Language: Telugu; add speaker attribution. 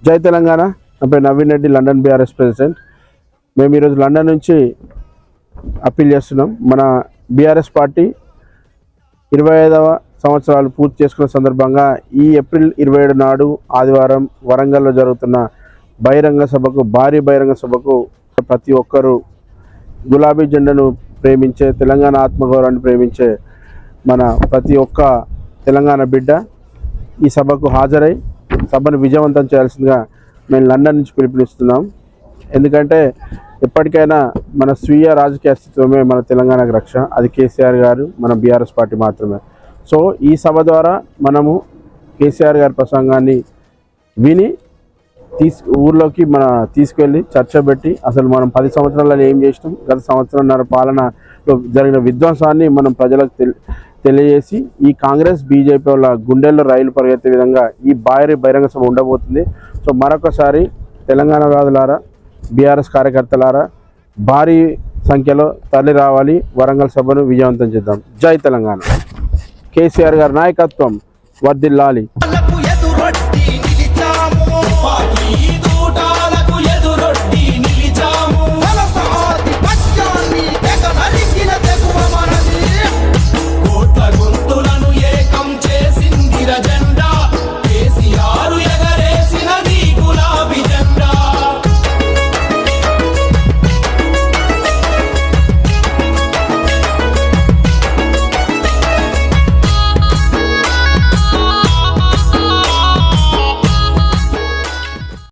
Speaker 1: జై తెలంగాణ. నా పేరు Naveen Reddy, London BRS president. మేము ఈరోజు లండన్ నుంచి అప్పీల్ చేస్తున్నాం. మన బీఆర్ఎస్ పార్టీ 25వ సంవత్సరాలు పూర్తి చేసుకున్న సందర్భంగా ఈ ఏప్రిల్ 27 నాడు ఆదివారం వరంగల్లో జరుగుతున్న బహిరంగ సభకు, భారీ బహిరంగ సభకు ప్రతి ఒక్కరూ గులాబీ జెండాను ప్రేమించే, తెలంగాణ ఆత్మగౌరవాన్ని ప్రేమించే మన ప్రతి ఒక్క తెలంగాణ బిడ్డ ఈ సభకు హాజరై సభను విజయవంతం చేయాల్సిందిగా మేము లండన్ నుంచి పిలుపునిస్తున్నాం. ఎందుకంటే ఎప్పటికైనా మన స్వీయ రాజకీయ అస్తిత్వమే మన తెలంగాణకు రక్ష. అది కేసీఆర్ గారు, మన బీఆర్ఎస్ పార్టీ మాత్రమే. సో ఈ సభ ద్వారా మనము కేసీఆర్ గారి ప్రసంగాన్ని విని ఊర్లోకి తీసుకెళ్ళి చర్చ పెట్టి అసలు మనం 10 సంవత్సరాలలో ఏం చేసినాం, గత సంవత్సరంన్నర పాలనలో జరిగిన విధ్వంసాన్ని మనం ప్రజలకు తెలియజేసి ఈ కాంగ్రెస్ బీజేపీ వాళ్ళ గుండెల్లో రైలు పరిగెత్తే విధంగా ఈ బహిరంగ సభ ఉండబోతుంది. సో మరొకసారి తెలంగాణ వాదులారా, బీఆర్ఎస్ కార్యకర్తలారా భారీ సంఖ్యలో తరలి రావాలి, వరంగల్ సభను విజయవంతం చేద్దాం. జై తెలంగాణ. కేసీఆర్ గారి నాయకత్వం వర్ధిల్లాలి.